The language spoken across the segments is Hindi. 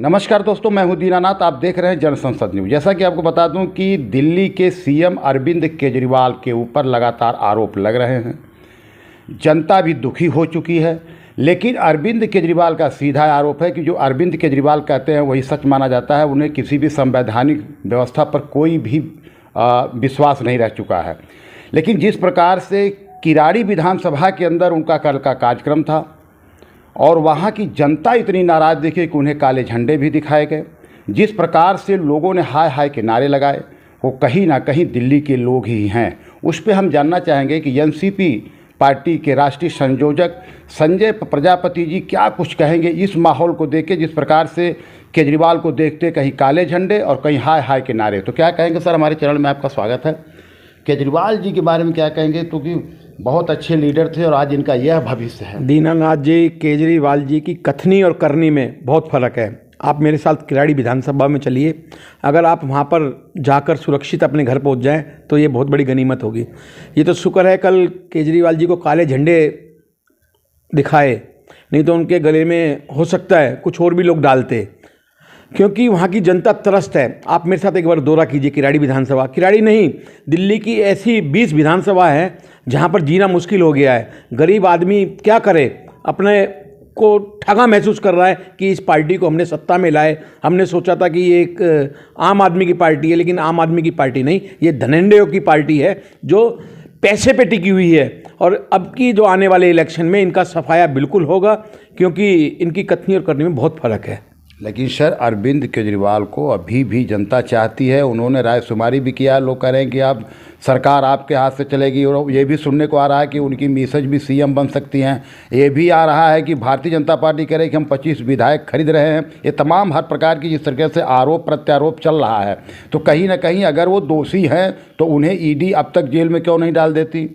नमस्कार दोस्तों, मैं हूं दीनानाथ। आप देख रहे हैं जन संसद न्यूज़। जैसा कि आपको बता दूं कि दिल्ली के सीएम अरविंद केजरीवाल के ऊपर लगातार आरोप लग रहे हैं। जनता भी दुखी हो चुकी है, लेकिन अरविंद केजरीवाल का सीधा आरोप है कि जो अरविंद केजरीवाल कहते हैं वही सच माना जाता है। उन्हें किसी भी संवैधानिक व्यवस्था पर कोई भी विश्वास नहीं रह चुका है। लेकिन जिस प्रकार से किराड़ी विधानसभा के अंदर उनका कल का कार्यक्रम था और वहाँ की जनता इतनी नाराज़ दिखी कि उन्हें काले झंडे भी दिखाए गए, जिस प्रकार से लोगों ने हाय हाय के नारे लगाए, वो कहीं ना कहीं दिल्ली के लोग ही हैं। उस पर हम जानना चाहेंगे कि एनसीपी पार्टी के राष्ट्रीय संयोजक संजय प्रजापति जी क्या कुछ कहेंगे इस माहौल को देख के, जिस प्रकार से केजरीवाल को देखते कहीं काले झंडे और कहीं हाय हाय के नारे। तो क्या कहेंगे सर? हमारे चैनल में आपका स्वागत है। केजरीवाल जी के बारे में क्या कहेंगे, क्योंकि बहुत अच्छे लीडर थे और आज इनका यह भविष्य है। दीनानाथ जी, केजरीवाल जी की कथनी और करनी में बहुत फ़र्क है। आप मेरे साथ किराड़ी विधानसभा में चलिए, अगर आप वहाँ पर जाकर सुरक्षित अपने घर पहुँच जाएं तो ये बहुत बड़ी गनीमत होगी। ये तो शुक्र है कल केजरीवाल जी को काले झंडे दिखाए, नहीं तो उनके गले में हो सकता है कुछ और भी लोग डालते, क्योंकि वहाँ की जनता त्रस्त है। आप मेरे साथ एक बार दौरा कीजिए किराड़ी विधानसभा। किराड़ी नहीं, दिल्ली की ऐसी 20 विधानसभा है जहाँ पर जीना मुश्किल हो गया है। गरीब आदमी क्या करे, अपने को ठगा महसूस कर रहा है कि इस पार्टी को हमने सत्ता में लाए। हमने सोचा था कि ये एक आम आदमी की पार्टी है, लेकिन आम आदमी की पार्टी नहीं, ये धनंजयों की पार्टी है जो पैसे पे टिकी हुई है। और अब की जो आने वाले इलेक्शन में इनका सफाया बिल्कुल होगा, क्योंकि इनकी कथनी और करनी में बहुत फ़र्क है। लेकिन सर, अरविंद केजरीवाल को अभी भी जनता चाहती है। उन्होंने रायशुमारी भी किया। लोग कह रहे हैं कि अब सरकार आपके हाथ से चलेगी, और ये भी सुनने को आ रहा है कि उनकी मिसेज भी सीएम बन सकती हैं। ये भी आ रहा है कि भारतीय जनता पार्टी कह रही है कि हम 25 विधायक खरीद रहे हैं। ये तमाम हर प्रकार की जिस तरीके से आरोप प्रत्यारोप चल रहा है, तो कहीं ना कहीं अगर वो दोषी हैं तो उन्हें ईडी अब तक जेल में क्यों नहीं डाल देती?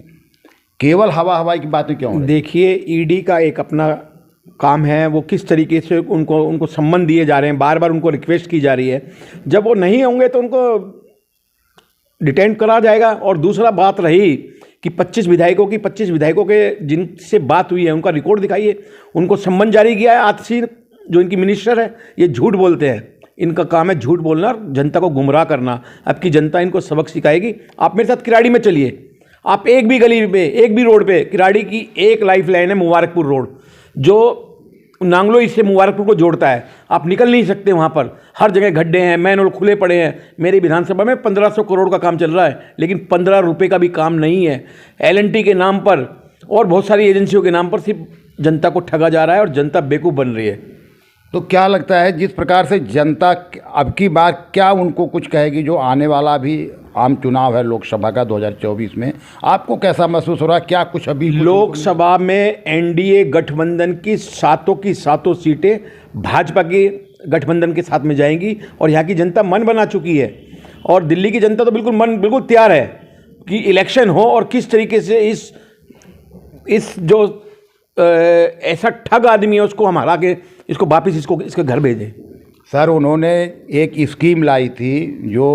केवल हवा हवाई की बातें क्यों? देखिए, ईडी का एक अपना काम है, वो किस तरीके से उनको सम्मान दिए जा रहे हैं, बार बार उनको रिक्वेस्ट की जा रही है। जब वो नहीं होंगे तो उनको डिटेन करा जाएगा। और दूसरा बात रही कि 25 विधायकों के जिनसे बात हुई है उनका रिकॉर्ड दिखाइए। उनको सम्मान जारी किया है। आतिशी जो इनकी मिनिस्टर है, ये झूठ बोलते हैं। इनका काम है झूठ बोलना, जनता को गुमराह करना। अब की जनता इनको सबक सिखाएगी। आप मेरे साथ किराड़ी में चलिए, आप एक भी गली पे, एक भी रोड पे, किराड़ी की एक लाइफ लाइन है मुबारकपुर रोड, जो नांगलोई से मुबारकपुर को जोड़ता है। आप निकल नहीं सकते वहाँ पर, हर जगह गड्ढे हैं, मैनहोल खुले पड़े हैं। मेरी विधानसभा में 1500 करोड़ का काम चल रहा है, लेकिन 15 रुपये का भी काम नहीं है। LNT के नाम पर और बहुत सारी एजेंसियों के नाम पर सिर्फ जनता को ठगा जा रहा है और जनता बेवकूफ़ बन रही है। तो क्या लगता है जिस प्रकार से जनता अब की बार क्या उनको कुछ कहेगी, जो आने वाला भी आम चुनाव है लोकसभा का 2024 में, आपको कैसा महसूस हो रहा है? क्या कुछ अभी लोकसभा में एनडीए गठबंधन की सातों सीटें भाजपा के गठबंधन के साथ में जाएंगी और यहाँ की जनता मन बना चुकी है। और दिल्ली की जनता तो बिल्कुल तैयार है कि इलेक्शन हो और किस तरीके से इस जो ऐसा ठग आदमी है उसको हम हरा के इसको वापस इसके घर भेजें। सर, उन्होंने एक स्कीम लाई थी जो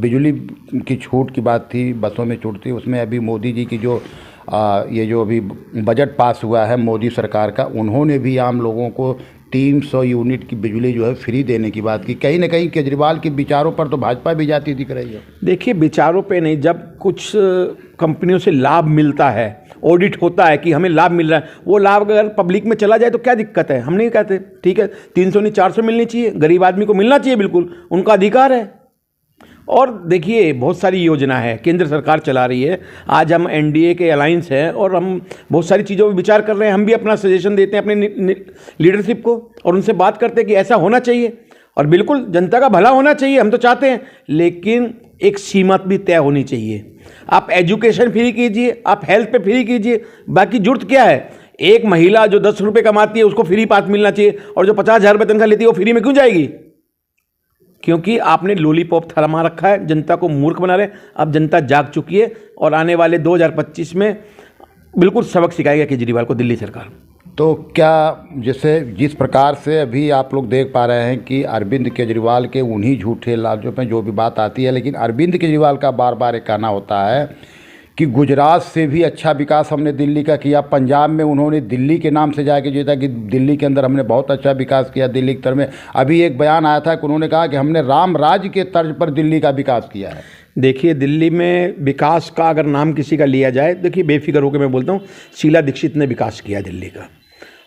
बिजली की छूट की बात थी, बसों में छूट थी। उसमें अभी मोदी जी की जो ये जो अभी बजट पास हुआ है मोदी सरकार का, उन्होंने भी आम लोगों को 300 यूनिट की बिजली जो है फ्री देने की बात की। कहीं ना कहीं केजरीवाल के विचारों पर तो भाजपा भी जाती दिख रही है। देखिए, विचारों पे नहीं, जब कुछ कंपनियों से लाभ मिलता है, ऑडिट होता है कि हमें लाभ मिल रहा है, वो लाभ अगर पब्लिक में चला जाए तो क्या दिक्कत है? हम नहीं कहते, ठीक है 300 नहीं 400 मिलनी चाहिए, गरीब आदमी को मिलना चाहिए, बिल्कुल उनका अधिकार है। और देखिए, बहुत सारी योजना है केंद्र सरकार चला रही है। आज हम एनडीए के अलायंस हैं और हम बहुत सारी चीज़ों पर विचार कर रहे हैं। हम भी अपना सजेशन देते हैं अपने लीडरशिप को और उनसे बात करते हैं कि ऐसा होना चाहिए और बिल्कुल जनता का भला होना चाहिए, हम तो चाहते हैं, लेकिन एक सीमा भी तय होनी चाहिए। आप एजुकेशन फ्री कीजिए, आप हेल्थ पे फ्री कीजिए, बाकी जरूरत क्या है? एक महिला जो 10 रुपये कमाती है उसको फ्री पास मिलना चाहिए, और जो 50,000 रुपये तनख्वाह लेती है वो फ्री में क्यों जाएगी? क्योंकि आपने लॉलीपॉप थमा रखा है, जनता को मूर्ख बना रहे। अब जनता जाग चुकी है और आने वाले 2025 में बिल्कुल सबक सिखाएगा केजरीवाल को दिल्ली सरकार। तो क्या जिस प्रकार से अभी आप लोग देख पा रहे हैं कि अरविंद केजरीवाल के उन्हीं झूठे लालचों में जो भी बात आती है, लेकिन अरविंद केजरीवाल का बार बार एक कहना होता है कि गुजरात से भी अच्छा विकास हमने दिल्ली का किया। पंजाब में उन्होंने दिल्ली के नाम से जाके जीता कि दिल्ली के अंदर हमने बहुत अच्छा विकास किया दिल्ली की तरफ में। अभी एक बयान आया था कि उन्होंने कहा कि हमने राम राज्य के तर्ज पर दिल्ली का विकास किया है। देखिए, दिल्ली में विकास का अगर नाम किसी का लिया जाए, देखिए बेफिक्र होकर मैं बोलता हूँ, शीला दीक्षित ने विकास किया दिल्ली का।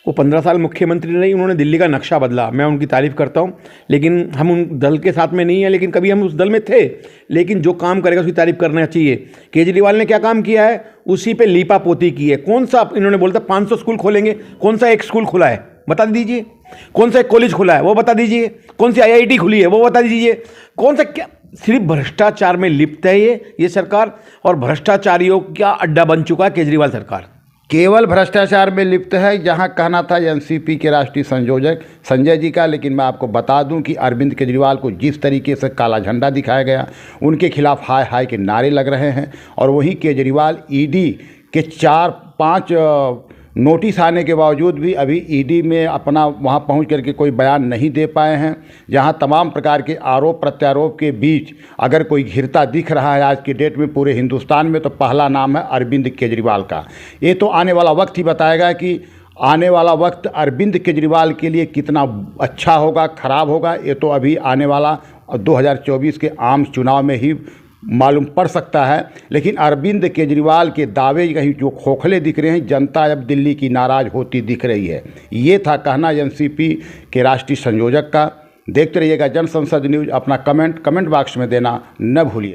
वो 15 साल मुख्यमंत्री रही, उन्होंने दिल्ली का नक्शा बदला। मैं उनकी तारीफ़ करता हूँ, लेकिन हम उन दल के साथ में नहीं हैं, लेकिन कभी हम उस दल में थे। लेकिन जो काम करेगा उसकी तारीफ़ करना चाहिए। केजरीवाल ने क्या काम किया है, उसी पे लीपा पोती की है। कौन सा इन्होंने बोलता 500 स्कूल खोलेंगे, कौन सा एक स्कूल खुला है बता दीजिए? कौन सा एक कॉलेज खुला है वो बता दीजिए? कौन सी IIT खुली है वो बता दीजिए? कौन सा क्या, सिर्फ भ्रष्टाचार में लिप्त है ये सरकार, और भ्रष्टाचारियों का अड्डा बन चुका है केजरीवाल सरकार। केवल भ्रष्टाचार में लिप्त है, जहां कहना था एनसीपी के राष्ट्रीय संयोजक संजय जी का। लेकिन मैं आपको बता दूं कि अरविंद केजरीवाल को जिस तरीके से काला झंडा दिखाया गया, उनके खिलाफ हाय हाय के नारे लग रहे हैं। और वहीं केजरीवाल ईडी के 4-5 नोटिस आने के बावजूद भी अभी ईडी में अपना वहां पहुंच करके कोई बयान नहीं दे पाए हैं। जहां तमाम प्रकार के आरोप प्रत्यारोप के बीच अगर कोई घिरता दिख रहा है आज की डेट में पूरे हिंदुस्तान में, तो पहला नाम है अरविंद केजरीवाल का। ये तो आने वाला वक्त ही बताएगा कि आने वाला वक्त अरविंद केजरीवाल के लिए कितना अच्छा होगा, खराब होगा। ये तो अभी आने वाला 2024 के आम चुनाव में ही मालूम पड़ सकता है। लेकिन अरविंद केजरीवाल के दावे कहीं जो खोखले दिख रहे हैं, जनता अब दिल्ली की नाराज़ होती दिख रही है। ये था कहना एनसीपी के राष्ट्रीय संयोजक का। देखते रहिएगा जनसंसद न्यूज़। अपना कमेंट बॉक्स में देना न भूलिए।